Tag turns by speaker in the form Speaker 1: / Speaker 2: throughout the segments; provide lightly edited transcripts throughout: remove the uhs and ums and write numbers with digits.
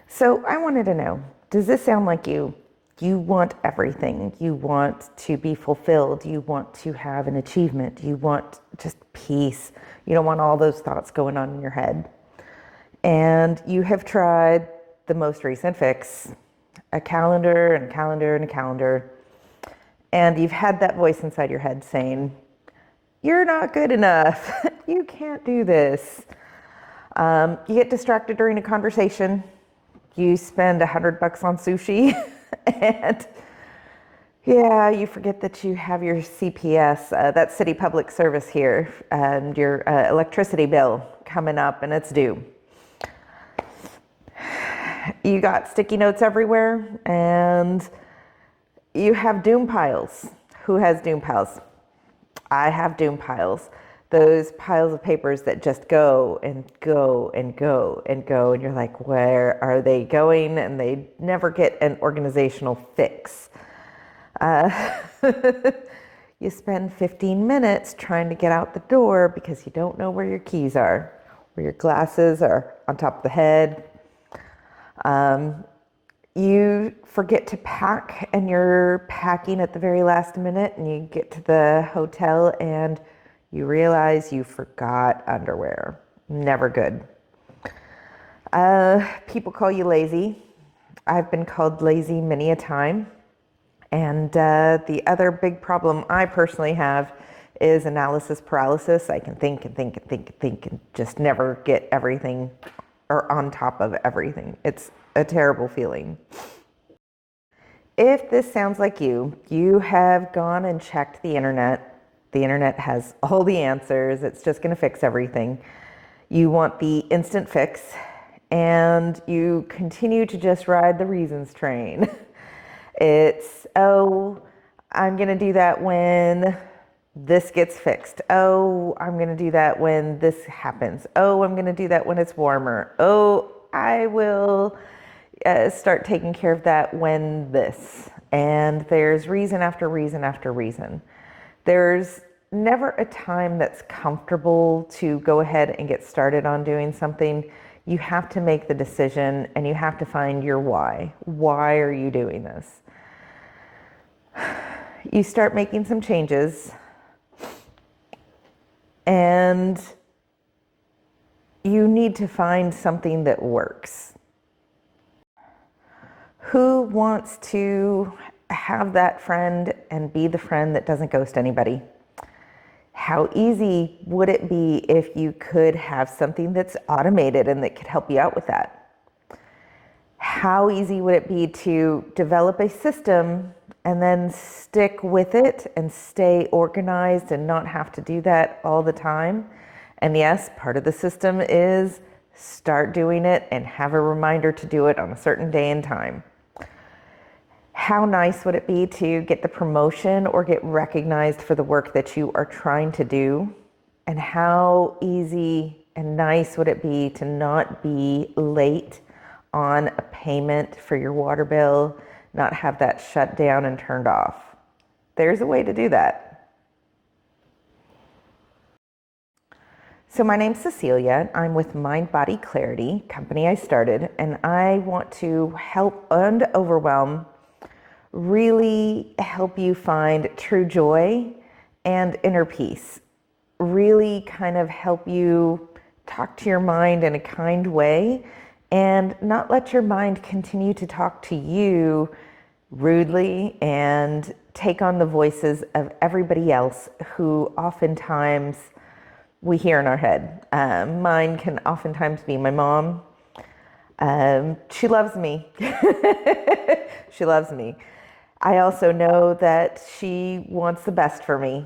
Speaker 1: So I wanted to know, does this sound like you? You want everything. You want to be fulfilled. You want to have an achievement. You want just peace. You don't want all those thoughts going on in your head. And you have tried the most recent fix, a calendar and a calendar and a calendar. And you've had that voice inside your head saying, you're not good enough. You can't do this. You get distracted during a conversation. You spend $100 on sushi and yeah, you forget that you have your CPS, that's City Public Service here, and your electricity bill coming up and it's due. You got sticky notes everywhere and you have doom piles. Who has doom piles? I have doom piles. Those piles of papers that just go and go and go and go, and you're like, where are they going? And they never get an organizational fix. You spend 15 minutes trying to get out the door because you don't know where your keys are, where your glasses are on top of the head. You forget to pack and you're packing at the very last minute, and you get to the hotel and you realize you forgot underwear. Never good. People call you lazy. I've been called lazy many a time. And the other big problem I personally have is analysis paralysis. I can think and think and think and think and just never get everything or on top of everything. It's a terrible feeling. If this sounds like you have gone and checked the internet. The internet has all the answers. It's just going to fix everything. You want the instant fix, and you continue to just ride the reasons train. It's, oh, I'm going to do that when this gets fixed. Oh, I'm going to do that when this happens. Oh, I'm going to do that when it's warmer. Oh, I will start taking care of that when this. And there's reason after reason after reason. There's never a time that's comfortable to go ahead and get started on doing something. You have to make the decision and you have to find your why. Why are you doing this? You start making some changes and you need to find something that works. Who wants to have that friend and be the friend that doesn't ghost anybody? How easy would it be if you could have something that's automated and that could help you out with that? How easy would it be to develop a system and then stick with it and stay organized and not have to do that all the time? And yes, part of the system is start doing it and have a reminder to do it on a certain day and time. How nice would it be to get the promotion or get recognized for the work that you are trying to do? And how easy and nice would it be to not be late on a payment for your water bill, not have that shut down and turned off? There's a way to do that. So my name's Cecilia. I'm with Mind Body Clarity, company I started, and I want to help end overwhelm, really help you find true joy and inner peace. Really kind of help you talk to your mind in a kind way and not let your mind continue to talk to you rudely and take on the voices of everybody else who oftentimes we hear in our head. Mine can oftentimes be my mom. She loves me. She loves me. I also know that she wants the best for me.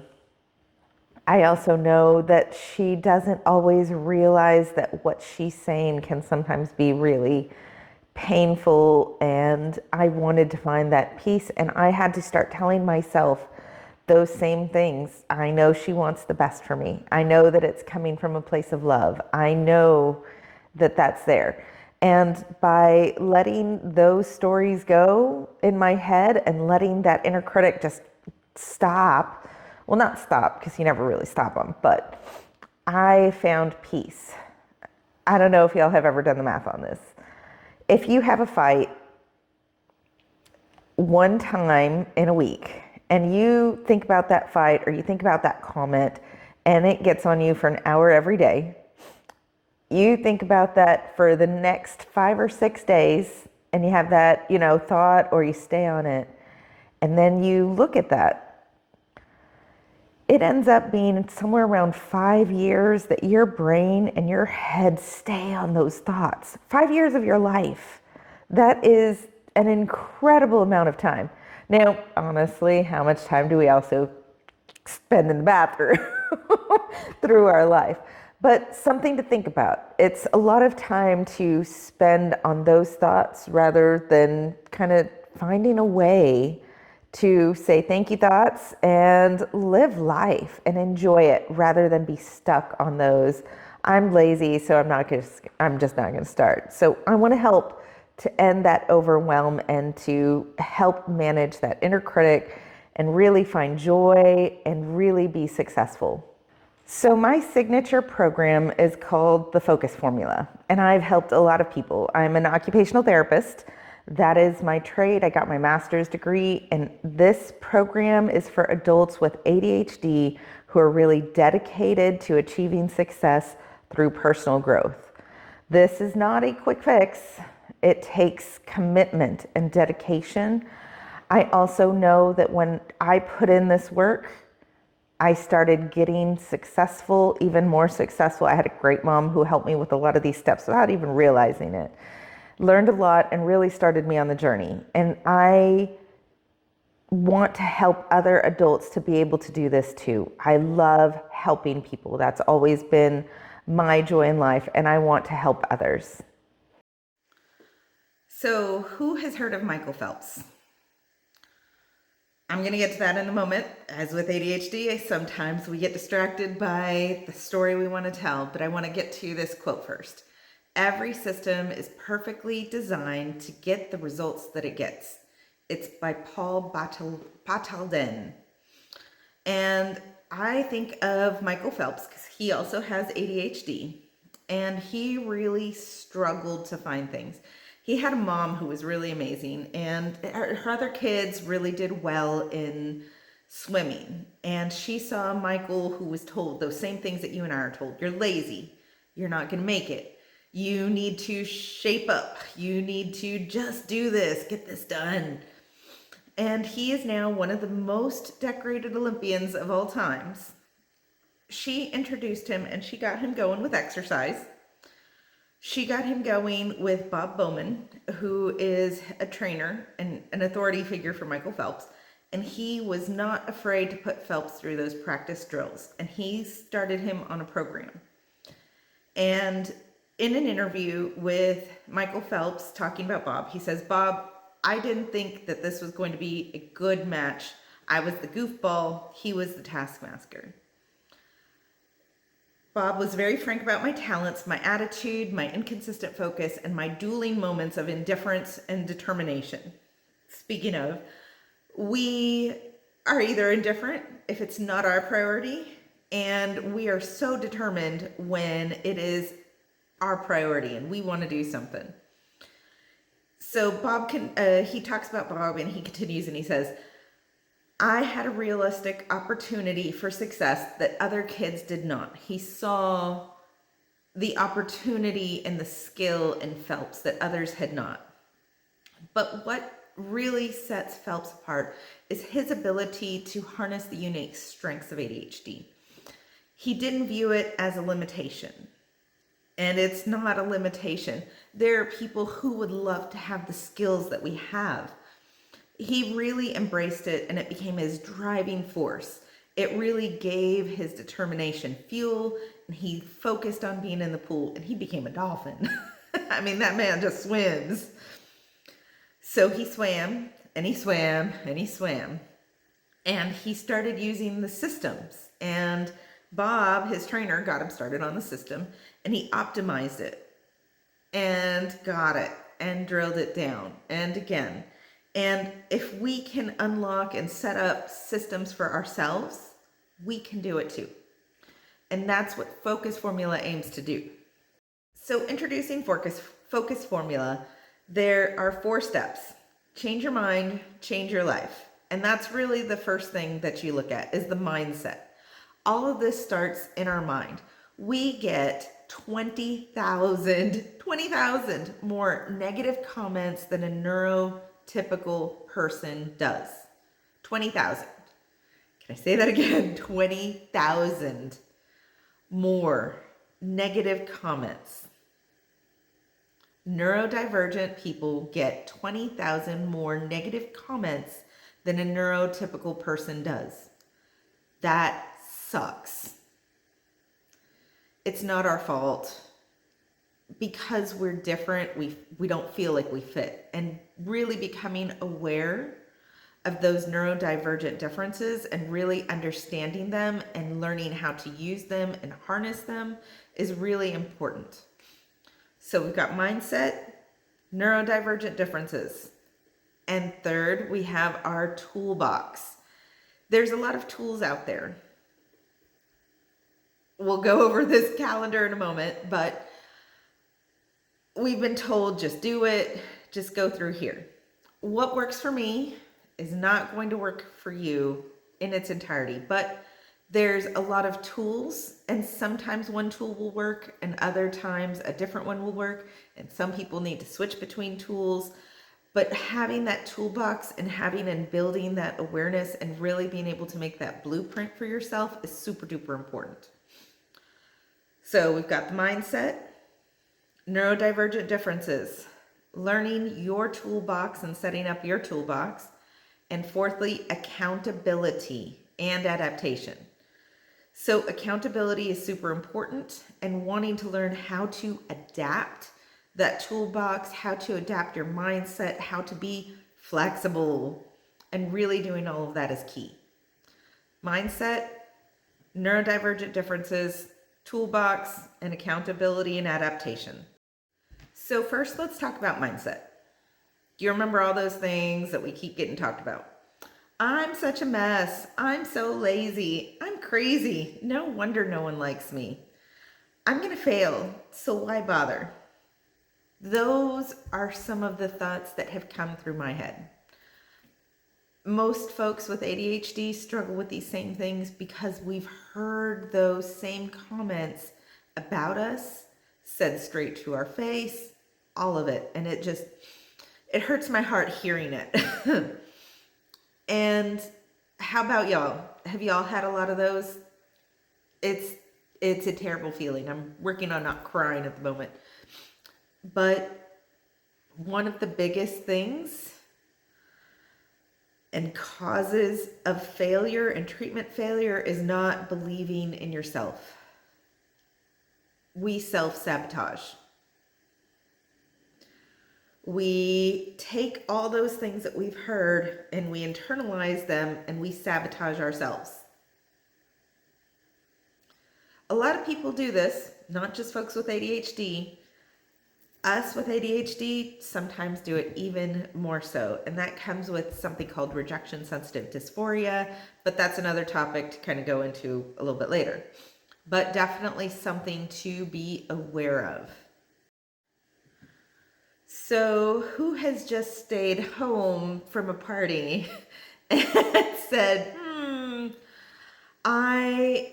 Speaker 1: I also know that she doesn't always realize that what she's saying can sometimes be really painful, and I wanted to find that peace, and I had to start telling myself those same things. I know she wants the best for me. I know that it's coming from a place of love. I know that that's there. And by letting those stories go in my head and letting that inner critic just stop, well, not stop because you never really stop them, but I found peace. I don't know if y'all have ever done the math on this. If you have a fight one time in a week and you think about that fight or you think about that comment and it gets on you for an hour every day, you think about that for the next 5 or 6 days and you have that, thought, or you stay on it, and then you look at that, it ends up being somewhere around 5 years that your brain and your head stay on those thoughts. 5 years of your life. That is an incredible amount of time. Now, honestly, how much time do we also spend in the bathroom through our life? But something to think about. It's a lot of time to spend on those thoughts rather than kind of finding a way to say thank you thoughts and live life and enjoy it rather than be stuck on those. I'm lazy, so I'm just not going to start. So I want to help to end that overwhelm and to help manage that inner critic and really find joy and really be successful. So my signature program is called the Focus Formula, and I've helped a lot of people. I'm an occupational therapist. That is my trade. I got my master's degree, and this program is for adults with ADHD who are really dedicated to achieving success through personal growth. This is not a quick fix. It takes commitment and dedication. I also know that when I put in this work, I started getting successful, even more successful. I had a great mom who helped me with a lot of these steps without even realizing it. Learned a lot and really started me on the journey. And I want to help other adults to be able to do this too. I love helping people. That's always been my joy in life, and I want to help others. So, who has heard of Michael Phelps? I'm going to get to that in a moment. As with ADHD, sometimes we get distracted by the story we want to tell, but I want to get to this quote first. Every system is perfectly designed to get the results that it gets. It's by Paul Batalden. And I think of Michael Phelps because he also has ADHD, and he really struggled to find things. He had a mom who was really amazing, and her other kids really did well in swimming. And she saw Michael, who was told those same things that you and I are told. You're lazy. You're not going to make it. You need to shape up. You need to just do this, get this done. And he is now one of the most decorated Olympians of all times. She introduced him and she got him going with exercise. She got him going with Bob Bowman, who is a trainer and an authority figure for Michael Phelps. And he was not afraid to put Phelps through those practice drills. And he started him on a program. And in an interview with Michael Phelps talking about Bob, he says, "Bob, I didn't think that this was going to be a good match. I was the goofball. He was the taskmaster." Bob was very frank about my talents, my attitude, my inconsistent focus, and my dueling moments of indifference and determination. Speaking of, we are either indifferent if it's not our priority, and we are so determined when it is our priority and we want to do something. So Bob he talks about Bob and he continues and he says, "I had a realistic opportunity for success that other kids did not." He saw the opportunity and the skill in Phelps that others had not. But what really sets Phelps apart is his ability to harness the unique strengths of ADHD. He didn't view it as a limitation. And it's not a limitation. There are people who would love to have the skills that we have. He really embraced it and it became his driving force. It really gave his determination fuel, and he focused on being in the pool and he became a dolphin. I mean, that man just swims. So he swam and he swam and he swam, and he started using the systems, and Bob, his trainer, got him started on the system, and he optimized it and got it and drilled it down and again. And if we can unlock and set up systems for ourselves, we can do it too. And that's what Focus Formula aims to do. So introducing focus formula, there are 4 steps. Change your mind, change your life. And that's really the first thing that you look at is the mindset. All of this starts in our mind. We get 20,000 more negative comments than a neurotypical person does. 20,000. Can I say that again? 20,000 more negative comments. Neurodivergent people get 20,000 more negative comments than a neurotypical person does. That sucks. It's not our fault. Because we're different, we don't feel like we fit. And really becoming aware of those neurodivergent differences and really understanding them and learning how to use them and harness them is really important. So we've got mindset, neurodivergent differences. And third, we have our toolbox. There's a lot of tools out there. We'll go over this calendar in a moment, but we've been told just do it, just go through here. What works for me is not going to work for you in its entirety, but there's a lot of tools, and sometimes one tool will work and other times a different one will work, and some people need to switch between tools. But having that toolbox and having and building that awareness and really being able to make that blueprint for yourself is super duper important. So we've got the mindset, neurodivergent differences, learning your toolbox and setting up your toolbox, and fourthly, accountability and adaptation. So accountability is super important, and wanting to learn how to adapt that toolbox, how to adapt your mindset, how to be flexible, and really doing all of that is key. Mindset, neurodivergent differences, toolbox, and accountability and adaptation. So first, let's talk about mindset. Do you remember all those things that we keep getting talked about? I'm such a mess. I'm so lazy. I'm crazy. No wonder no one likes me. I'm going to fail, so why bother? Those are some of the thoughts that have come through my head. Most folks with ADHD struggle with these same things because we've heard those same comments about us said straight to our face, all of it. And it hurts my heart hearing it. And how about y'all? Have y'all had a lot of those? It's a terrible feeling. I'm working on not crying at the moment. But one of the biggest things and causes of failure and treatment failure is not believing in yourself. We self-sabotage. We take all those things that we've heard and we internalize them and we sabotage ourselves. A lot of people do this, not just folks with ADHD. Us with ADHD sometimes do it even more so, and that comes with something called rejection sensitive dysphoria, but that's another topic to kind of go into a little bit later. But definitely something to be aware of. So who has just stayed home from a party and said, I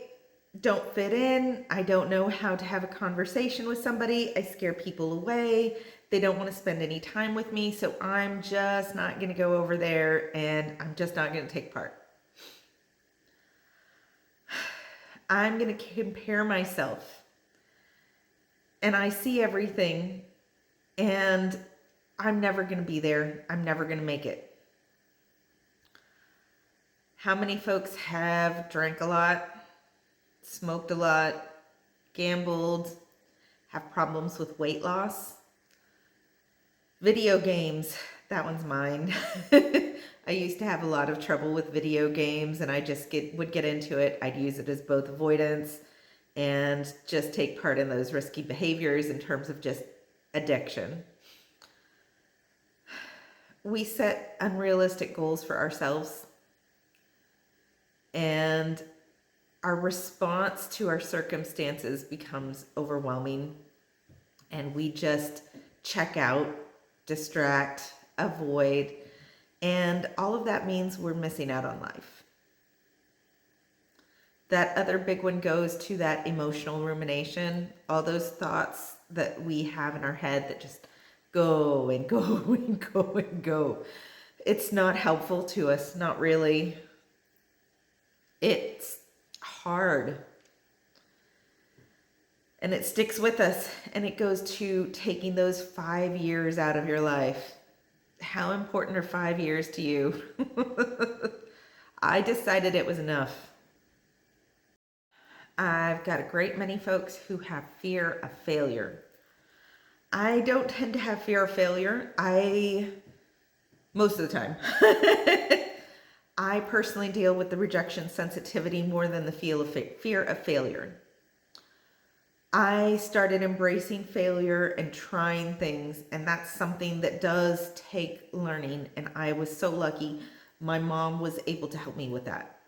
Speaker 1: don't fit in. I don't know how to have a conversation with somebody. I scare people away. They don't want to spend any time with me. So I'm just not going to go over there and I'm just not going to take part. I'm going to compare myself and I see everything and I'm never going to be there. I'm never going to make it. How many folks have drank a lot, smoked a lot, gambled, have problems with weight loss? Video games, that one's mine. I used to have a lot of trouble with video games and I just would get into it. I'd use it as both avoidance and just take part in those risky behaviors in terms of just addiction. We set unrealistic goals for ourselves and our response to our circumstances becomes overwhelming and we just check out, distract, avoid, and all of that means we're missing out on life. That other big one goes to that emotional rumination, all those thoughts that we have in our head that just go and go and go and go. It's not helpful to us, not really. It's hard. And it sticks with us, and it goes to taking those 5 years out of your life. How important are 5 years to you? I decided it was enough. I've got a great many folks who have fear of failure. I don't tend to have fear of failure. Most of the time. I personally deal with the rejection sensitivity more than the fear of failure. I started embracing failure and trying things, and that's something that does take learning, and I was so lucky my mom was able to help me with that.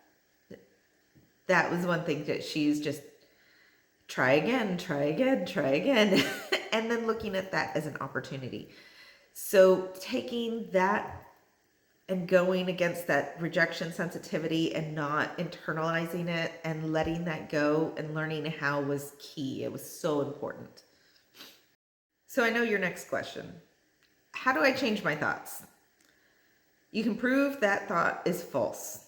Speaker 1: That was one thing that she's just try again, and then looking at that as an opportunity. So taking that and going against that rejection sensitivity and not internalizing it and letting that go and learning how was key. It was so important. So I know your next question. How do I change my thoughts? You can prove that thought is false.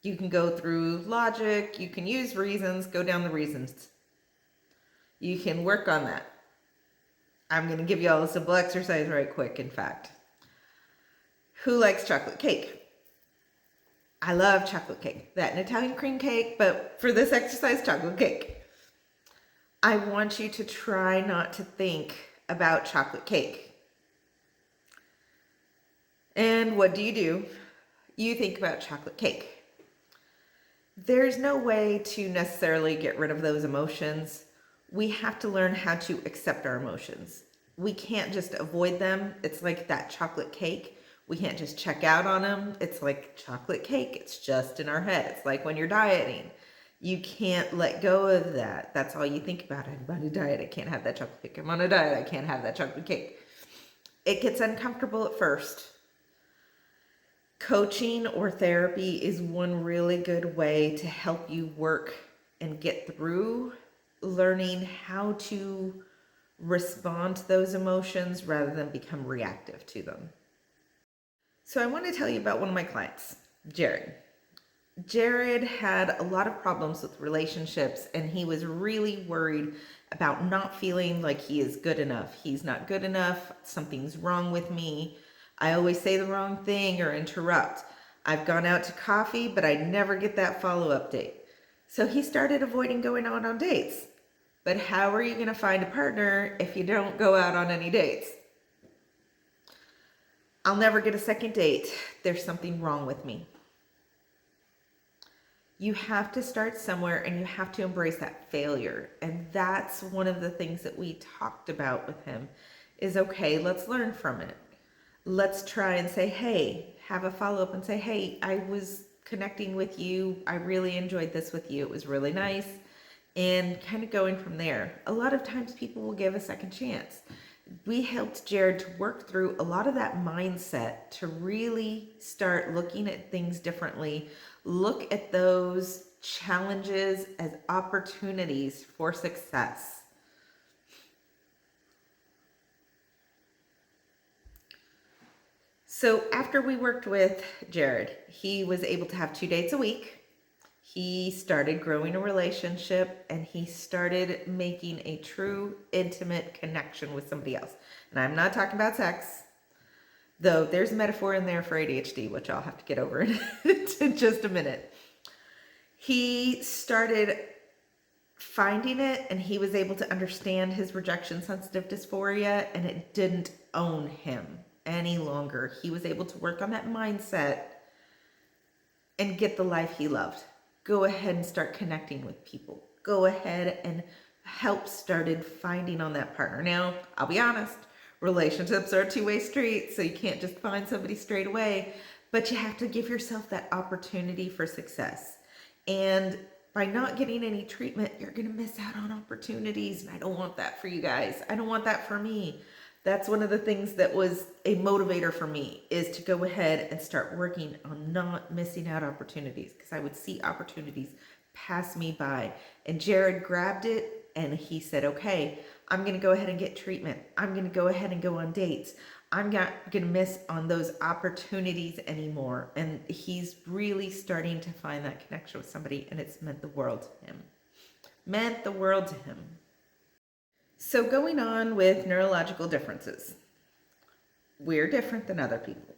Speaker 1: You can go through logic, you can use reasons, go down the reasons. You can work on that. I'm going to give you all a simple exercise right quick, in fact. Who likes chocolate cake? I love chocolate cake. That and Italian cream cake, but for this exercise, chocolate cake. I want you to try not to think about chocolate cake. And what do? You think about chocolate cake. There's no way to necessarily get rid of those emotions. We have to learn how to accept our emotions. We can't just avoid them. It's like that chocolate cake. We can't just check out on them. It's like chocolate cake. It's just in our head. It's like when you're dieting. You can't let go of that. That's all you think about. I'm on a diet. I can't have that chocolate cake. I'm on a diet. I can't have that chocolate cake. It gets uncomfortable at first. Coaching or therapy is one really good way to help you work and get through learning how to respond to those emotions rather than become reactive to them. So I want to tell you about one of my clients, Jared. Jared had a lot of problems with relationships, and he was really worried about not feeling like he is good enough. He's not good enough. Something's wrong with me. I always say the wrong thing or interrupt. I've gone out to coffee, but I never get that follow-up date. So he started avoiding going out on dates. But how are you going to find a partner if you don't go out on any dates? I'll never get a second date. There's something wrong with me. You have to start somewhere, and you have to embrace that failure. And that's one of the things that we talked about with him is, okay, let's learn from it. Let's try and say, hey, have a follow-up and say, hey, I was connecting with you. I really enjoyed this with you. It was really nice. And kind of going from there. A lot of times people will give a second chance. We helped Jared to work through a lot of that mindset to really start looking at things differently. Look at those challenges as opportunities for success. So after we worked with Jared, he was able to have 2 dates a week. He started growing a relationship, and he started making a true intimate connection with somebody else. And I'm not talking about sex, though there's a metaphor in there for ADHD, which I'll have to get over in just a minute. He started finding it, and he was able to understand his rejection sensitive dysphoria, and it didn't own him any longer. He was able to work on that mindset and get the life he loved. Go ahead and start connecting with people. Go ahead and help started finding on that partner. Now, I'll be honest, relationships are a two-way street, so you can't just find somebody straight away, but you have to give yourself that opportunity for success. And by not getting any treatment, you're going to miss out on opportunities. And I don't want that for you guys. I don't want that for me. That's one of the things that was a motivator for me, is to go ahead and start working on not missing out opportunities, because I would see opportunities pass me by. And Jared grabbed it and he said, okay, I'm going to go ahead and get treatment. I'm going to go ahead and go on dates. I'm not going to miss on those opportunities anymore. And he's really starting to find that connection with somebody, and it's meant the world to him. Meant the world to him. So going on with neurological differences. We're different than other people.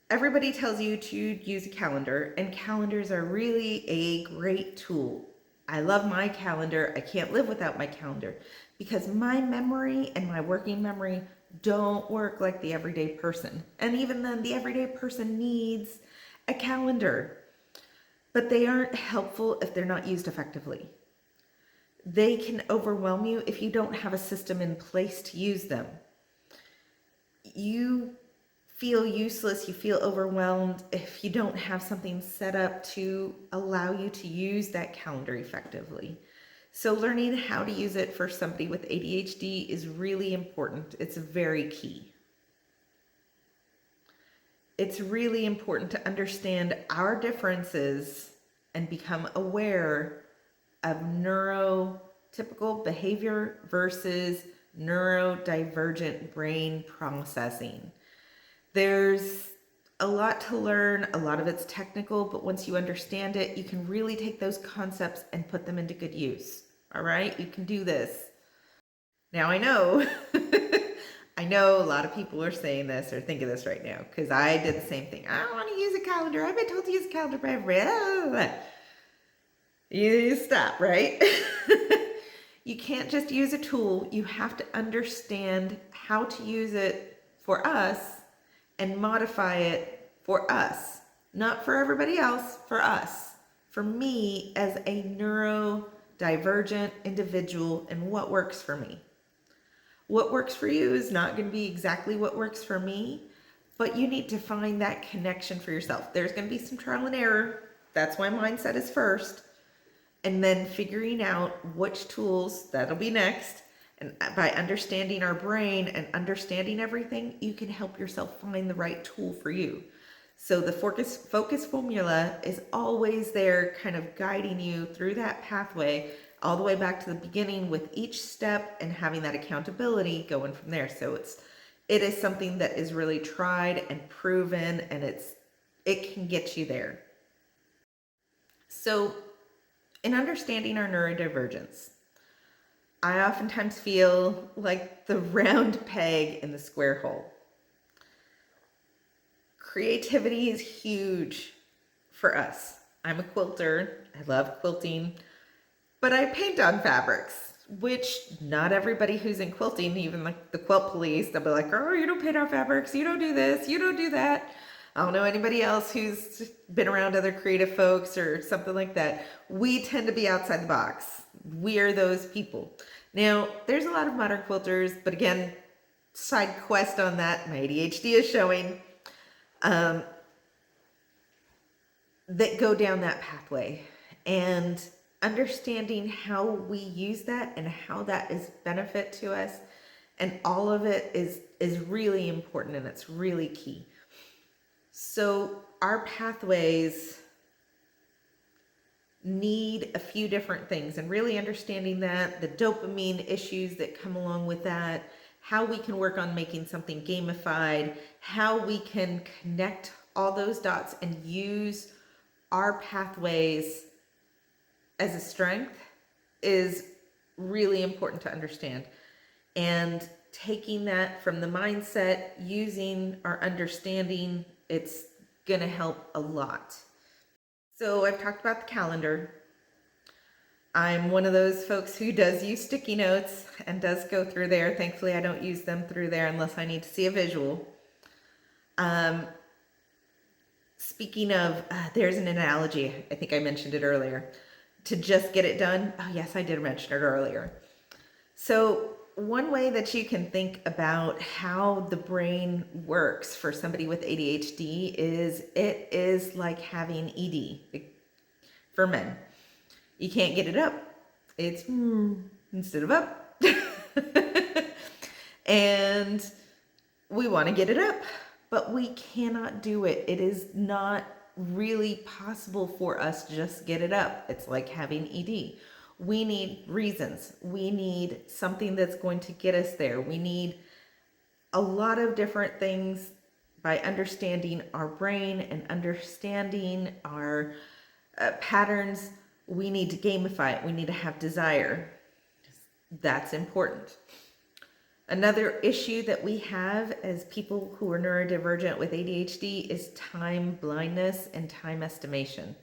Speaker 1: Everybody tells you to use a calendar, and calendars are really a great tool. I love my calendar. I can't live without my calendar, because my memory and my working memory don't work like the everyday person. And even then, the everyday person needs a calendar, but they aren't helpful if they're not used effectively. They can overwhelm you if you don't have a system in place to use them. You feel useless, you feel overwhelmed if you don't have something set up to allow you to use that calendar effectively. So learning how to use it for somebody with ADHD is really important. It's very key. It's really important to understand our differences and become aware of neurotypical behavior versus neurodivergent brain processing. There's a lot to learn. A lot of it's technical, but once you understand it, you can really take those concepts and put them into good use. All right, you can do this. Now I know, I know a lot of people are saying this or thinking this right now, because I did the same thing. I don't want to use a calendar. I've been told to use a calendar by everybody. You stop, right? You can't just use a tool. You have to understand how to use it for us and modify it for us. Not for everybody else, for us. For me as a neurodivergent individual, and what works for me. What works for you is not going to be exactly what works for me, but you need to find that connection for yourself. There's going to be some trial and error. That's why mindset is first. And then figuring out which tools, that'll be next. And by understanding our brain and understanding everything, you can help yourself find the right tool for you. So the focus formula is always there, kind of guiding you through that pathway all the way back to the beginning with each step, and having that accountability going from there. So it is something that is really tried and proven, and it can get you there. So in understanding our neurodivergence, I oftentimes feel like the round peg in the square hole. Creativity is huge for us. I'm a quilter. I love quilting, but I paint on fabrics, which not everybody who's in quilting, even like the quilt police, they'll be like, oh, you don't paint on fabrics. You don't do this. You don't do that. I don't know anybody else who's been around other creative folks or something like that. We tend to be outside the box. We're those people. Now, there's a lot of modern quilters, but again, side quest on that, my ADHD is showing, that go down that pathway, and understanding how we use that and how that is benefit to us, and all of it is really important, and it's really key. So our pathways need a few different things, and really understanding that, the dopamine issues that come along with that, how we can work on making something gamified, how we can connect all those dots and use our pathways as a strength is really important to understand. And taking that from the mindset, using our understanding, it's gonna help a lot. So I've talked about the calendar. I'm one of those folks who does use sticky notes and does go through there. Thankfully, I don't use them through there unless I need to see a visual. Speaking of, there's an analogy, I think I mentioned it earlier, to just get it done. Oh yes, I did mention it earlier. So one way that you can think about how the brain works for somebody with ADHD is it is like having ED for men. You can't get it up. It's instead of up. And we want to get it up, but we cannot do it. It is not really possible for us to just get it up. It's like having ED. We need reasons. We need something that's going to get us there. We need a lot of different things. By understanding our brain and understanding our patterns, we need to gamify it. We need to have desire. That's important. Another issue that we have as people who are neurodivergent with ADHD is time blindness and time estimation.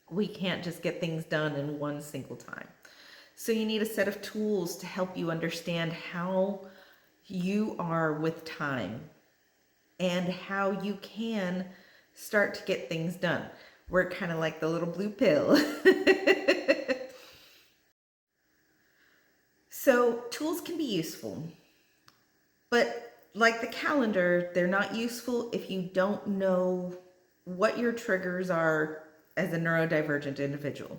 Speaker 1: We can't just get things done in one single time. So you need a set of tools to help you understand how you are with time and how you can start to get things done. We're kind of like the little blue pill. So tools can be useful, but like the calendar, they're not useful if you don't know what your triggers are as a neurodivergent individual.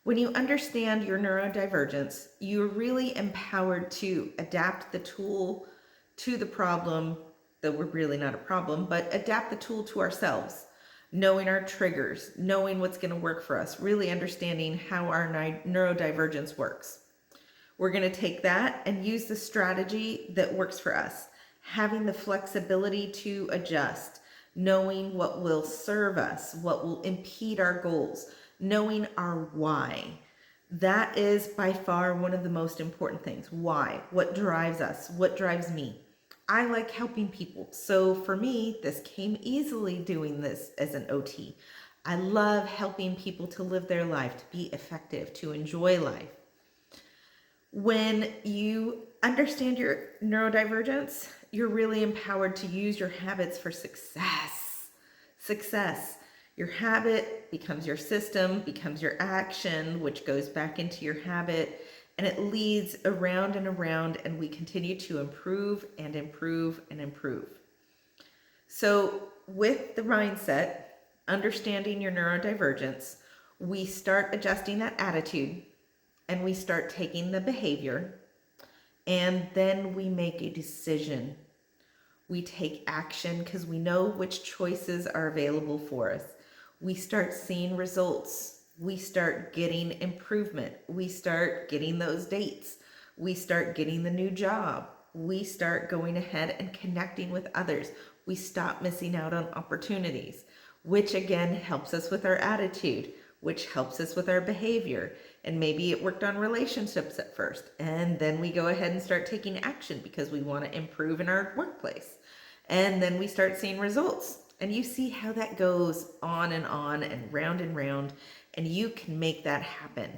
Speaker 1: When you understand your neurodivergence, you're really empowered to adapt the tool to the problem, though we're really not a problem, but adapt the tool to ourselves, knowing our triggers, knowing what's going to work for us, really understanding how our neurodivergence works. We're going to take that and use the strategy that works for us, having the flexibility to adjust, knowing what will serve us, what will impede our goals, knowing our why. That is by far one of the most important things. Why? What drives us? What drives me? I like helping people. So for me, this came easily doing this as an OT. I love helping people to live their life, to be effective, to enjoy life. When you understand your neurodivergence, you're really empowered to use your habits for success. Success. Your habit becomes your system, becomes your action, which goes back into your habit, and it leads around and around, and we continue to improve and improve and improve. So with the mindset, understanding your neurodivergence, we start adjusting that attitude, and we start taking the behavior, and then we make a decision. We take action because we know which choices are available for us. We start seeing results. We start getting improvement. We start getting those dates. We start getting the new job. We start going ahead and connecting with others. We stop missing out on opportunities, which again helps us with our attitude, which helps us with our behavior. And maybe it worked on relationships at first, and then we go ahead and start taking action because we want to improve in our workplace. And then we start seeing results. And you see how that goes on and round, and you can make that happen.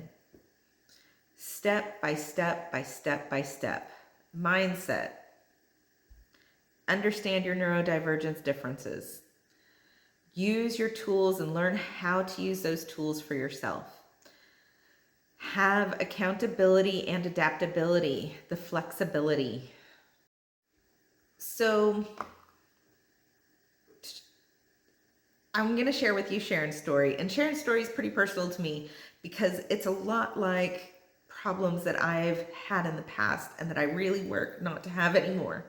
Speaker 1: Step by step by step by step. Mindset. Understand your neurodivergence differences. Use your tools and learn how to use those tools for yourself. Have accountability and adaptability, the flexibility. So I'm going to share with you Sharon's story. And Sharon's story is pretty personal to me because it's a lot like problems that I've had in the past and that I really work not to have anymore.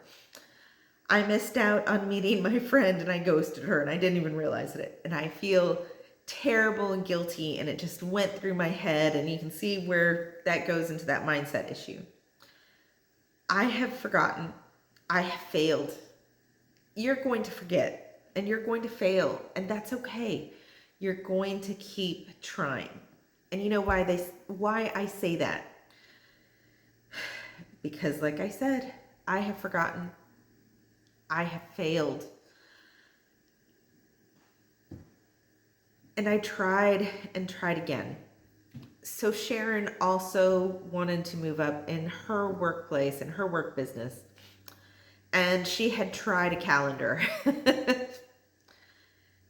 Speaker 1: I missed out on meeting my friend and I ghosted her and I didn't even realize it. And I feel terrible and guilty, and it just went through my head, and you can see where that goes into that mindset issue. I have forgotten. I have failed. You're going to forget and you're going to fail, and that's okay. You're going to keep trying. And you know why I say that? Because like I said, I have forgotten. I have failed. And I tried and tried again. So Sharon also wanted to move up in her workplace, in her work business. And she had tried a calendar.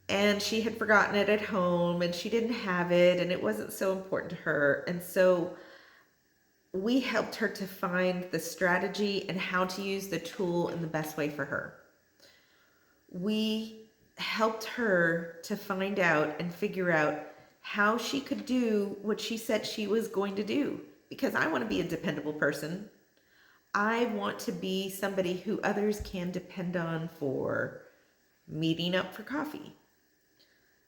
Speaker 1: And she had forgotten it at home, and she didn't have it, and it wasn't so important to her. And so we helped her to find the strategy and how to use the tool in the best way for her. We helped her to find out and figure out how she could do what she said she was going to do. Because I want to be a dependable person. I want to be somebody who others can depend on for meeting up for coffee,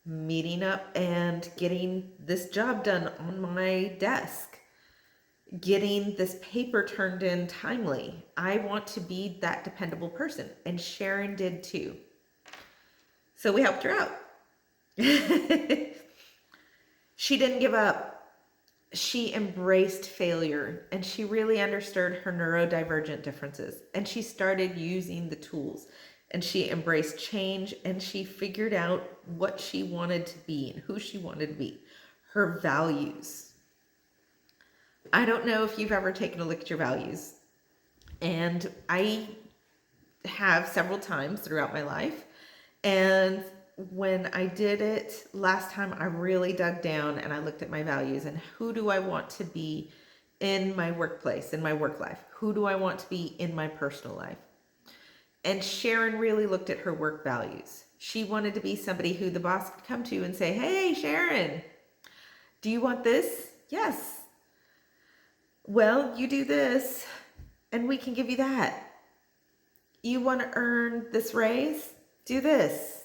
Speaker 1: meeting up and getting this job done on my desk, getting this paper turned in timely. I want to be that dependable person, and Sharon did too. So we helped her out. She didn't give up. She embraced failure, and she really understood her neurodivergent differences, and she started using the tools, and she embraced change, and she figured out what she wanted to be and who she wanted to be, her values. I don't know if you've ever taken a look at your values, and I have several times throughout my life. And when I did it last time, I really dug down and I looked at my values and who do I want to be in my workplace, in my work life? Who do I want to be in my personal life? And Sharon really looked at her work values. She wanted to be somebody who the boss could come to and say, hey, Sharon, do you want this? Yes. Well, you do this and we can give you that. You want to earn this raise? Do this.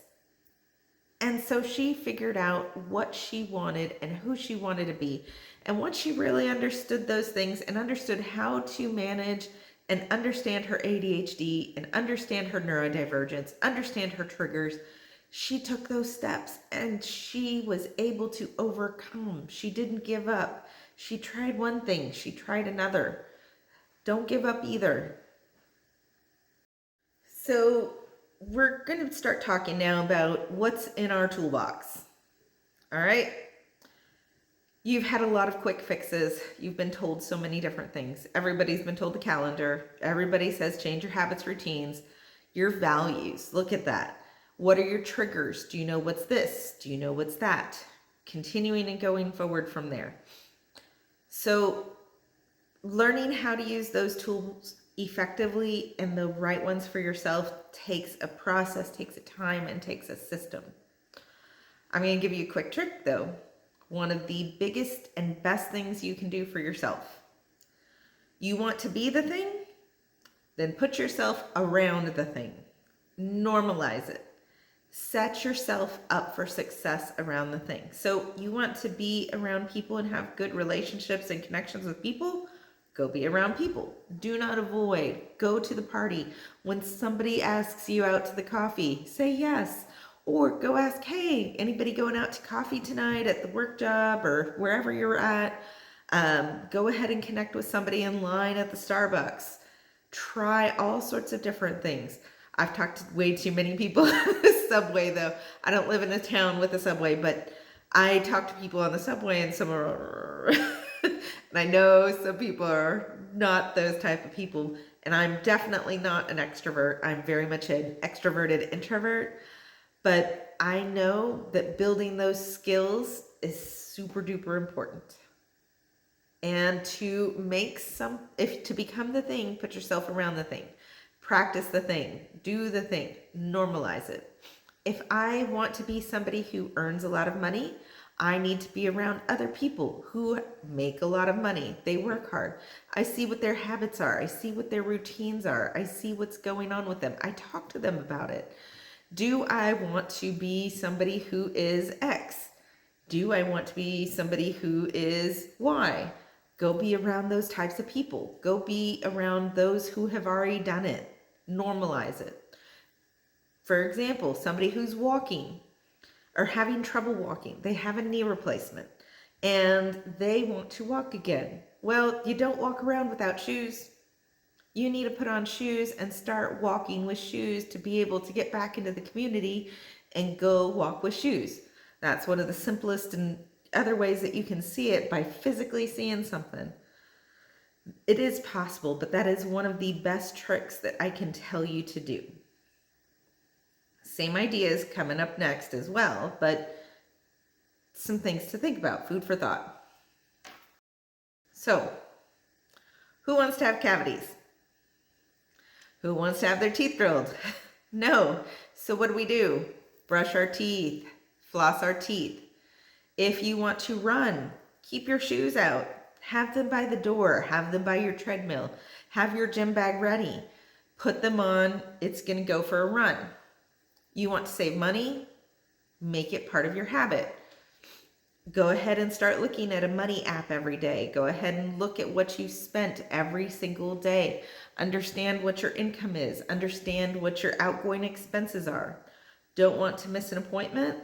Speaker 1: And so she figured out what she wanted and who she wanted to be. And once she really understood those things and understood how to manage and understand her ADHD and understand her neurodivergence, understand her triggers, she took those steps and she was able to overcome. She didn't give up. She tried one thing, she tried another. Don't give up either. So we're going to start talking now about what's in our toolbox. All right. You've had a lot of quick fixes. You've been told so many different things. Everybody's been told the calendar. Everybody says change your habits, routines, your values. Look at that. What are your triggers? Do you know what's this? Do you know what's that? Continuing and going forward from there. So learning how to use those tools effectively and the right ones for yourself takes a process, takes a time, and takes a system. I'm going to give you a quick trick though. One of the biggest and best things you can do for yourself. You want to be the thing? Then put yourself around the thing. Normalize it. Set yourself up for success around the thing. So you want to be around people and have good relationships and connections with people? Go be around people. Do not avoid. Go to the party. When somebody asks you out to the coffee, say yes. Or go ask, hey, anybody going out to coffee tonight at the work job or wherever you're at? Go ahead and connect with somebody in line at the Starbucks. Try all sorts of different things. I've talked to way too many people on the subway though. I don't live in a town with a subway, but I talk to people on the subway and some are, and I know some people are not those type of people. And I'm definitely not an extrovert. I'm very much an extroverted introvert. But I know that building those skills is super duper important. And to become the thing, put yourself around the thing. Practice the thing. Do the thing. Normalize it. If I want to be somebody who earns a lot of money, I need to be around other people who make a lot of money. They work hard. I see what their habits are. I see what their routines are. I see what's going on with them. I talk to them about it. Do I want to be somebody who is X? Do I want to be somebody who is Y? Go be around those types of people. Go be around those who have already done it. Normalize it. For example, somebody who's walking or having trouble walking. They have a knee replacement and they want to walk again. Well, you don't walk around without shoes. You need to put on shoes and start walking with shoes to be able to get back into the community and go walk with shoes. That's one of the simplest and other ways that you can see it, by physically seeing something. It is possible, but that is one of the best tricks that I can tell you to do. Same ideas coming up next as well, but some things to think about, food for thought. So, who wants to have cavities? Who wants to have their teeth drilled? No. So what do? Brush our teeth, floss our teeth. If you want to run, keep your shoes out. Have them by the door. Have them by your treadmill. Have your gym bag ready. Put them on. It's going to go for a run. You want to save money? Make it part of your habit. Go ahead and start looking at a money app every day. Go ahead and look at what you spent every single day. Understand what your income is. Understand what your outgoing expenses are. Don't want to miss an appointment?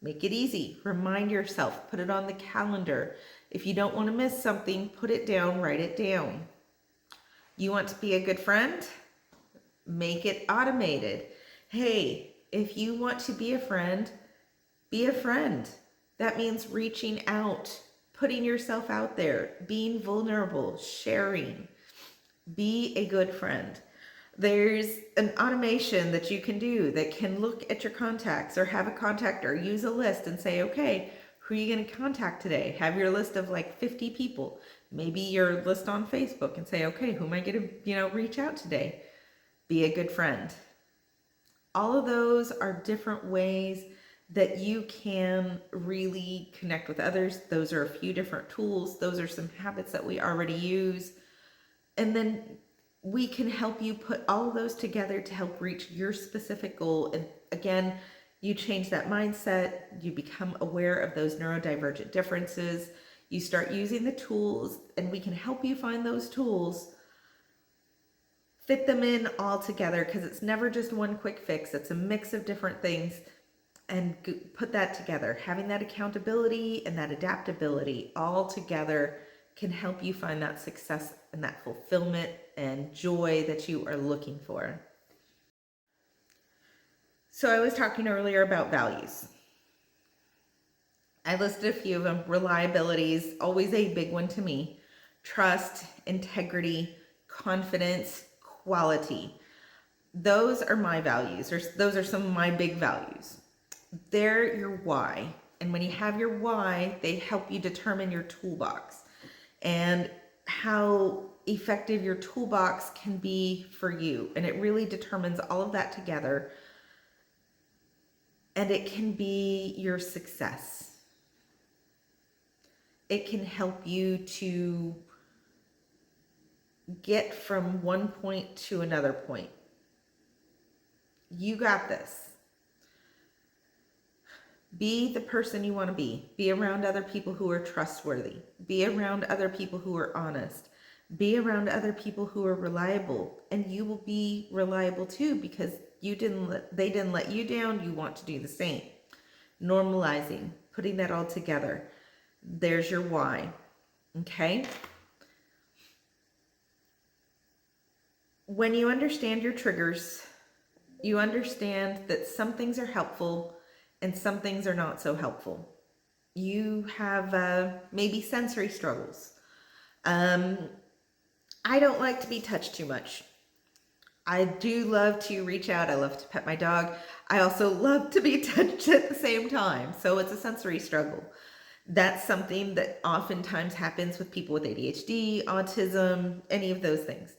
Speaker 1: Make it easy. Remind yourself. Put it on the calendar. If you don't want to miss something, put it down, write it down. You want to be a good friend? Make it automated. Hey, if you want to be a friend, be a friend. That means reaching out, putting yourself out there, being vulnerable, sharing. Be a good friend. There's an automation that you can do that can look at your contacts or have a contact or use a list and say, okay, who are you going to contact today? Have your list of like 50 people. Maybe your list on Facebook and say, okay, who am I going to, reach out today? Be a good friend. All of those are different ways that you can really connect with others. Those are a few different tools. Those are some habits that we already use. And then we can help you put all of those together to help reach your specific goal. And again, you change that mindset, you become aware of those neurodivergent differences, you start using the tools, and we can help you find those tools, fit them in all together, because it's never just one quick fix. It's a mix of different things, and put that together. Having that accountability and that adaptability all together can help you find that success and that fulfillment and joy that you are looking for. So I was talking earlier about values. I listed a few of them. Reliability is always a big one to me. Trust, integrity, confidence, quality. Those are my values, or those are some of my big values. They're your why. And when you have your why, they help you determine your toolbox and how effective your toolbox can be for you. And it really determines all of that together. And it can be your success. It can help you to get from one point to another point. You got this. Be the person you want to be. Be around other people who are trustworthy. Be around other people who are honest. Be around other people who are reliable. And you will be reliable too, because they didn't let you down. You want to do the same. Normalizing, putting that all together. There's your why. Okay? When you understand your triggers, you understand that some things are helpful and some things are not so helpful. You have maybe sensory struggles. I don't like to be touched too much. I do love to reach out. I love to pet my dog. I also love to be touched at the same time. So it's a sensory struggle. That's something that oftentimes happens with people with ADHD, autism, any of those things.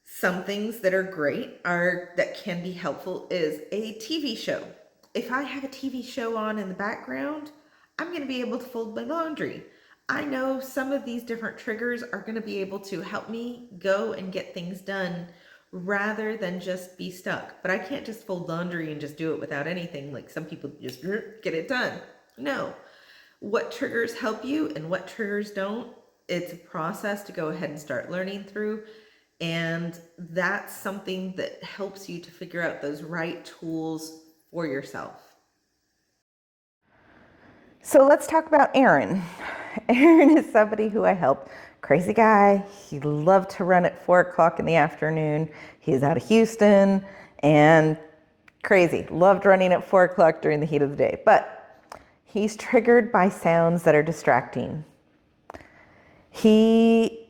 Speaker 1: Some things that are great that can be helpful is a TV show. If I have a TV show on in the background, I'm going to be able to fold my laundry. I know some of these different triggers are going to be able to help me go and get things done rather than just be stuck. But I can't just fold laundry and just do it without anything. Like some people just get it done. No. What triggers help you and what triggers don't, it's a process to go ahead and start learning through. And that's something that helps you to figure out those right tools for yourself. So let's talk about Aaron. Aaron is somebody who I helped. Crazy guy. He loved to run at 4 o'clock in the afternoon. He's out of Houston and crazy. Loved running at 4 o'clock during the heat of the day. But he's triggered by sounds that are distracting. He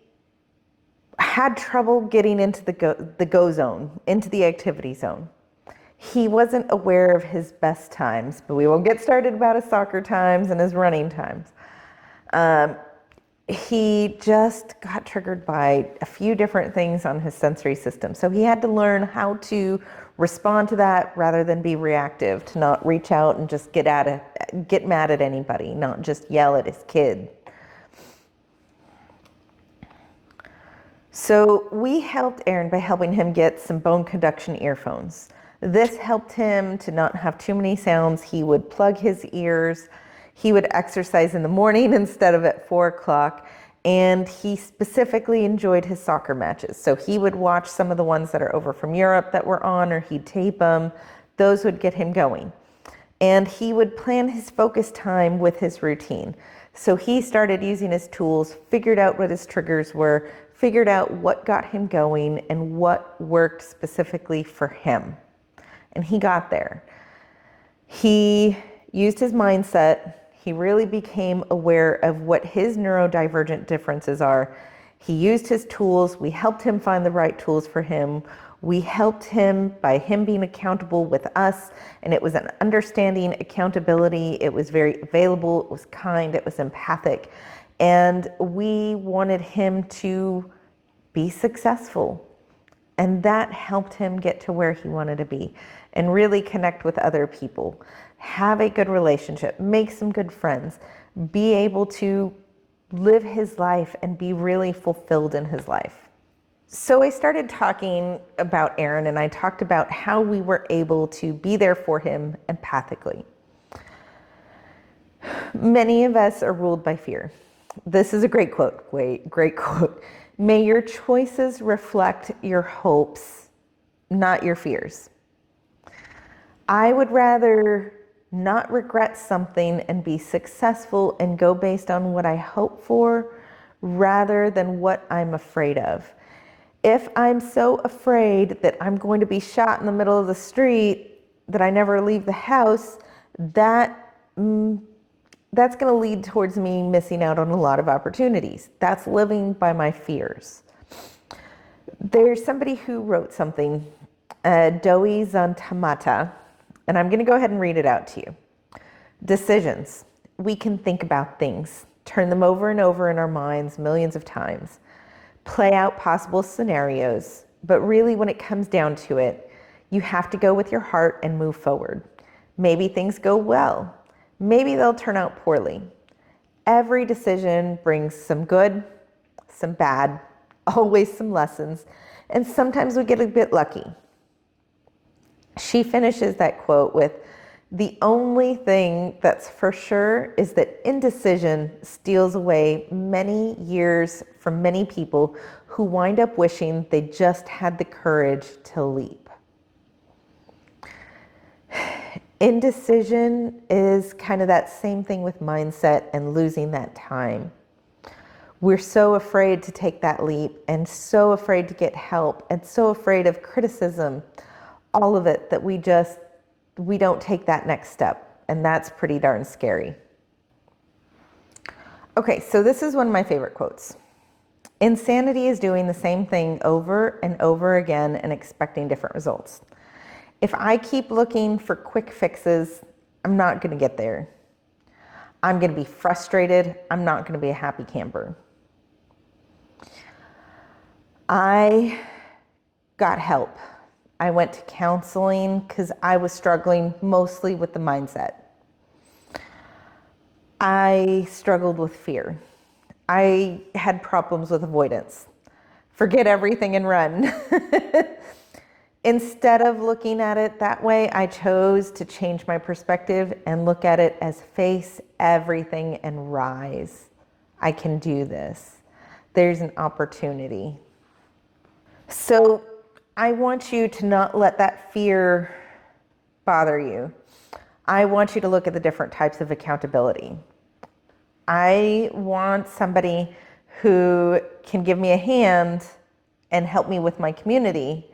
Speaker 1: had trouble getting into the go zone, into the activity zone. He wasn't aware of his best times, but we won't get started about his soccer times and his running times. He just got triggered by a few different things on his sensory system. So he had to learn how to respond to that rather than be reactive, to not reach out and just get get mad at anybody, not just yell at his kid. So we helped Aaron by helping him get some bone conduction earphones. This helped him to not have too many sounds. He would plug his ears. He would exercise in the morning instead of at 4 o'clock. And he specifically enjoyed his soccer matches. So he would watch some of the ones that are over from Europe that were on, or he'd tape them. Those would get him going. And he would plan his focus time with his routine. So he started using his tools, figured out what his triggers were, figured out what got him going and what worked specifically for him. And he got there. He used his mindset. He really became aware of what his neurodivergent differences are. He used his tools. We helped him find the right tools for him. We helped him by him being accountable with us, and it was an understanding accountability. It was very available. It was kind. It was empathic. And we wanted him to be successful. And that helped him get to where he wanted to be and really connect with other people, have a good relationship, make some good friends, be able to live his life and be really fulfilled in his life. So I started talking about Aaron, and I talked about how we were able to be there for him empathically. Many of us are ruled by fear. This is a great quote. Great quote. May your choices reflect your hopes, not your fears. I would rather not regret something and be successful and go based on what I hope for rather than what I'm afraid of. If I'm so afraid that I'm going to be shot in the middle of the street that I never leave the house, that's going to lead towards me missing out on a lot of opportunities. That's living by my fears. There's somebody who wrote something, Doi Zantamata, and I'm going to go ahead and read it out to you. Decisions. We can think about things, turn them over and over in our minds millions of times, play out possible scenarios, but really when it comes down to it, you have to go with your heart and move forward. Maybe things go well. Maybe they'll turn out poorly. Every decision brings some good, some bad, always some lessons, and sometimes we get a bit lucky. She finishes that quote with, "The only thing that's for sure is that indecision steals away many years from many people who wind up wishing they just had the courage to leap." Indecision is kind of that same thing with mindset and losing that time. We're so afraid to take that leap and so afraid to get help and so afraid of criticism, all of it, that we don't take that next step. And that's pretty darn scary. Okay, so this is one of my favorite quotes. Insanity is doing the same thing over and over again and expecting different results. If I keep looking for quick fixes, I'm not going to get there. I'm going to be frustrated. I'm not going to be a happy camper. I got help. I went to counseling because I was struggling mostly with the mindset. I struggled with fear. I had problems with avoidance. Forget everything and run. Instead of looking at it that way, I chose to change my perspective and look at it as face everything and rise. I can do this. There's an opportunity. So I want you to not let that fear bother you. I want you to look at the different types of accountability. I want somebody who can give me a hand and help me with my community.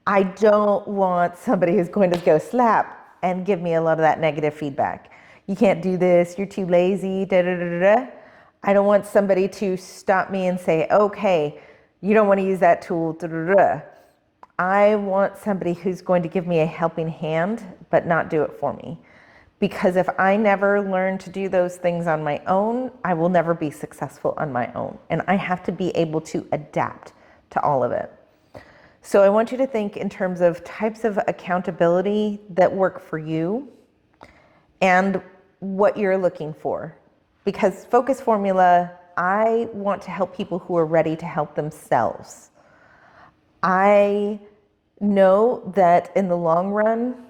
Speaker 1: I don't want somebody who's going to go slap and give me a lot of that negative feedback. You can't do this, you're too lazy, da da da da. I don't want somebody to stop me and say, okay, you don't want to use that tool, da da da. I want somebody who's going to give me a helping hand, but not do it for me. Because if I never learn to do those things on my own, I will never be successful on my own. And I have to be able to adapt to all of it. So I want you to think in terms of types of accountability that work for you and what you're looking for. Because focus formula, I want to help people who are ready to help themselves. I know that in the long run,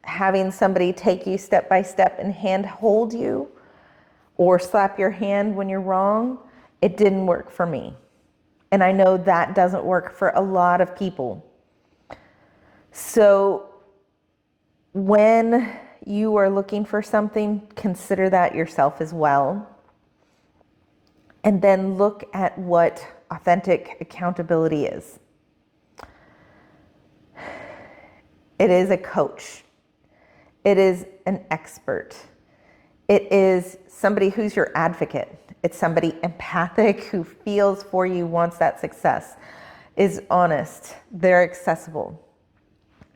Speaker 1: having somebody take you step by step and hand hold you or slap your hand when you're wrong, it didn't work for me. And I know that doesn't work for a lot of people. So when you are looking for something, consider that yourself as well. And then look at what authentic accountability is. It is a coach. It is an expert. It is somebody who's your advocate. It's somebody empathic who feels for you, wants that success, is honest. They're accessible.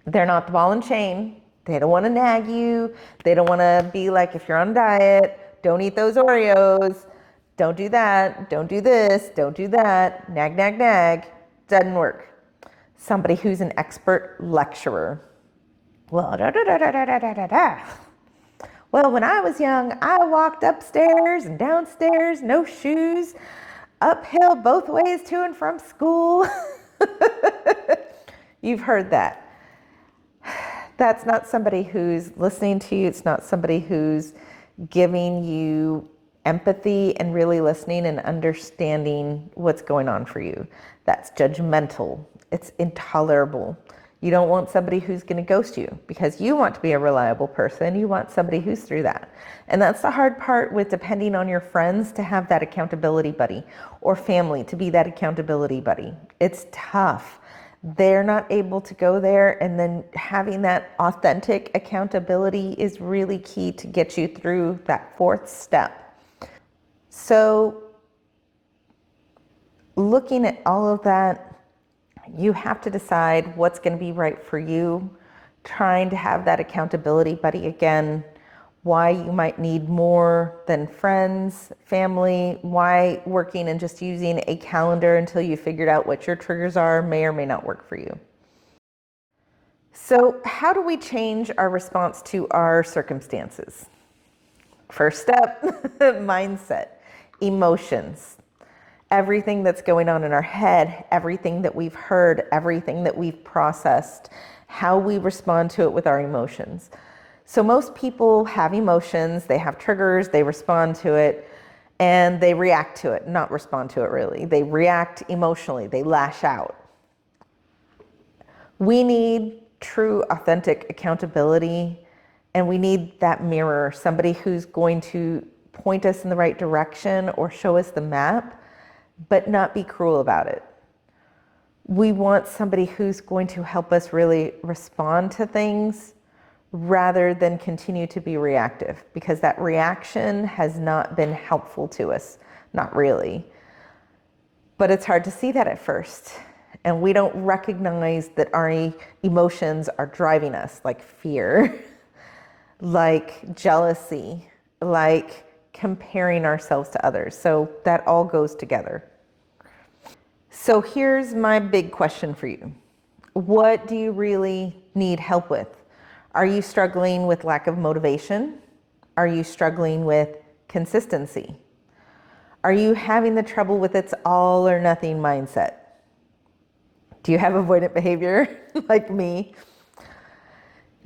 Speaker 1: They're not the ball and chain. They don't want to nag you. They don't want to be like, if you're on a diet, don't eat those Oreos. Don't do that. Don't do this. Don't do that. Nag, nag, nag. Doesn't work. Somebody who's an expert lecturer. Well, Well, when I was young, I walked upstairs and downstairs, no shoes, uphill both ways to and from school. You've heard that. That's not somebody who's listening to you. It's not somebody who's giving you empathy and really listening and understanding what's going on for you. That's judgmental. It's intolerable. You don't want somebody who's going to ghost you because you want to be a reliable person. You want somebody who's through that. And that's the hard part with depending on your friends to have that accountability buddy, or family to be that accountability buddy. It's tough. They're not able to go there, and then having that authentic accountability is really key to get you through that fourth step. So looking at all of that, you have to decide what's going to be right for you, trying to have that accountability buddy again, why you might need more than friends, family, why working and just using a calendar until you figured out what your triggers are may or may not work for you. So how do we change our response to our circumstances? First step, mindset, emotions. Everything that's going on in our head, everything that we've heard, everything that we've processed, how we respond to it with our emotions. So most people have emotions, they have triggers, they respond to it, and they react to it, not respond to it really. They react emotionally, they lash out. We need true, authentic accountability, and we need that mirror, somebody who's going to point us in the right direction or show us the map, but not be cruel about it. We want somebody who's going to help us really respond to things rather than continue to be reactive, because that reaction has not been helpful to us, not really. But it's hard to see that at first. And we don't recognize that our emotions are driving us, like fear, like jealousy, like comparing ourselves to others. So that all goes together. So here's my big question for you. What do you really need help with? Are you struggling with lack of motivation? Are you struggling with consistency? Are you having the trouble with it's all or nothing mindset? Do you have avoidant behavior like me?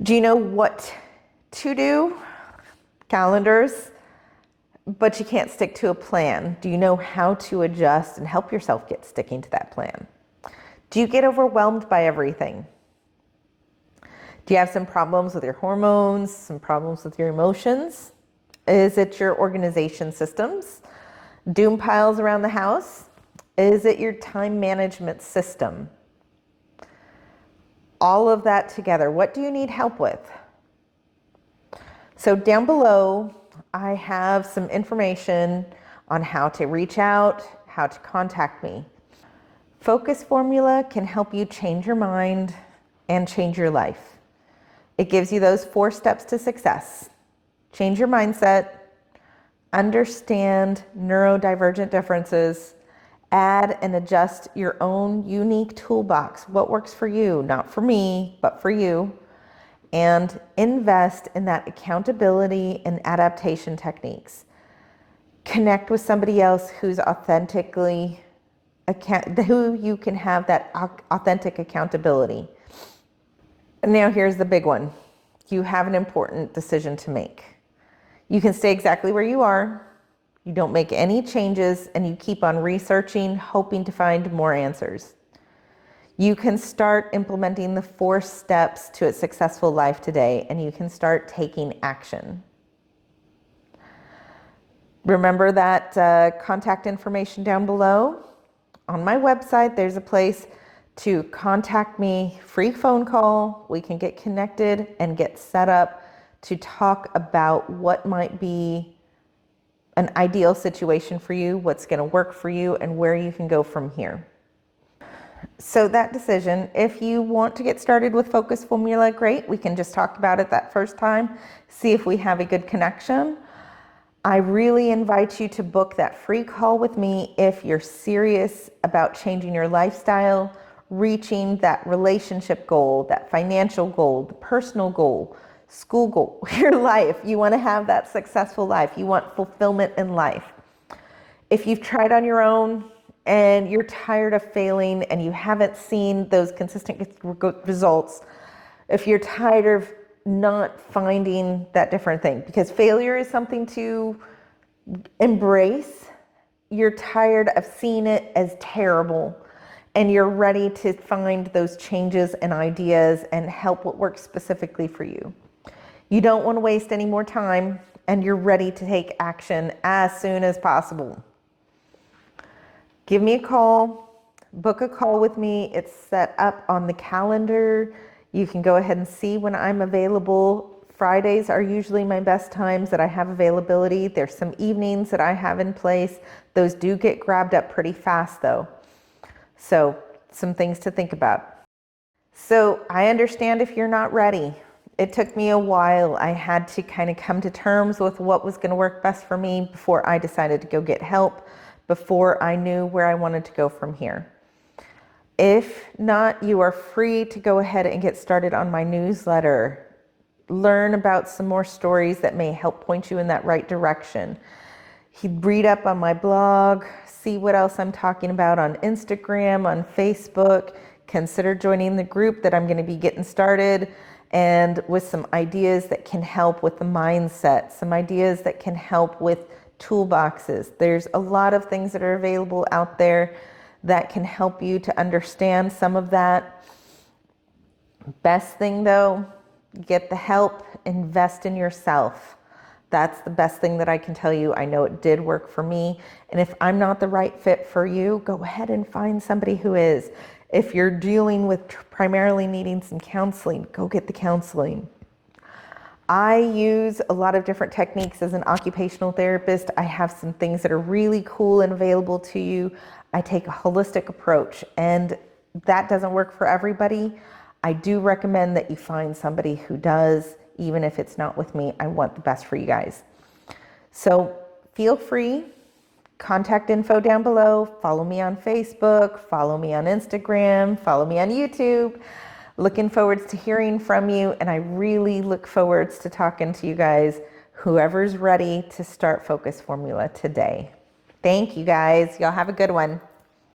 Speaker 1: Do you know what to do? Calendars. But you can't stick to a plan. Do you know how to adjust and help yourself get sticking to that plan? Do you get overwhelmed by everything? Do you have some problems with your hormones, some problems with your emotions? Is it your organization systems? Doom piles around the house? Is it your time management system? All of that together, what do you need help with? So down below, I have some information on how to reach out, how to contact me. Focus formula can help you change your mind and change your life. It gives you those 4 steps to success. Change your mindset, understand neurodivergent differences, add and adjust your own unique toolbox. What works for you, not for me, but for you. and invest in that accountability and adaptation techniques. Connect with somebody else who's who you can have that authentic accountability. And now here's the big one. You have an important decision to make. You can stay exactly where you are. You don't make any changes, and you keep on researching, hoping to find more answers. You can start implementing the 4 steps to a successful life today, and you can start taking action. Remember that contact information down below? On my website, there's a place to contact me, free phone call. We can get connected and get set up to talk about what might be an ideal situation for you, what's going to work for you, and where you can go from here. So that decision, if you want to get started with Focus Formula, great. We can just talk about it that first time, see if we have a good connection. I really invite you to book that free call with me if you're serious about changing your lifestyle, reaching that relationship goal, that financial goal, the personal goal, school goal, your life. You want to have that successful life. You want fulfillment in life. If you've tried on your own and you're tired of failing and you haven't seen those consistent results, if you're tired of not finding that different thing, because failure is something to embrace, you're tired of seeing it as terrible, and you're ready to find those changes and ideas and help what works specifically for you. You don't want to waste any more time, and you're ready to take action as soon as possible. Give me a call, book a call with me. It's set up on the calendar. You can go ahead and see when I'm available. Fridays are usually my best times that I have availability. There's some evenings that I have in place. Those do get grabbed up pretty fast though. So some things to think about. So I understand if you're not ready. It took me a while. I had to kind of come to terms with what was going to work best for me before I decided to go get help, before I knew where I wanted to go from here. If not, you are free to go ahead and get started on my newsletter. Learn about some more stories that may help point you in that right direction. Read up on my blog, see what else I'm talking about on Instagram, on Facebook. Consider joining the group that I'm going to be getting started, and with some ideas that can help with the mindset, some ideas that can help with toolboxes. There's a lot of things that are available out there that can help you to understand some of that. Best thing though, get the help, invest in yourself. That's the best thing that I can tell you. I know it did work for me. And if I'm not the right fit for you, go ahead and find somebody who is. If you're dealing with primarily needing some counseling, go get the counseling. I use a lot of different techniques as an occupational therapist. I have some things that are really cool and available to you. I take a holistic approach, and that doesn't work for everybody. I do recommend that you find somebody who does, even if it's not with me. I want the best for you guys. So feel free, contact info down below, follow me on Facebook, follow me on Instagram, follow me on YouTube. Looking forward to hearing from you, and I really look forward to talking to you guys, whoever's ready to start Focus Formula today. Thank you guys. Y'all have a good one.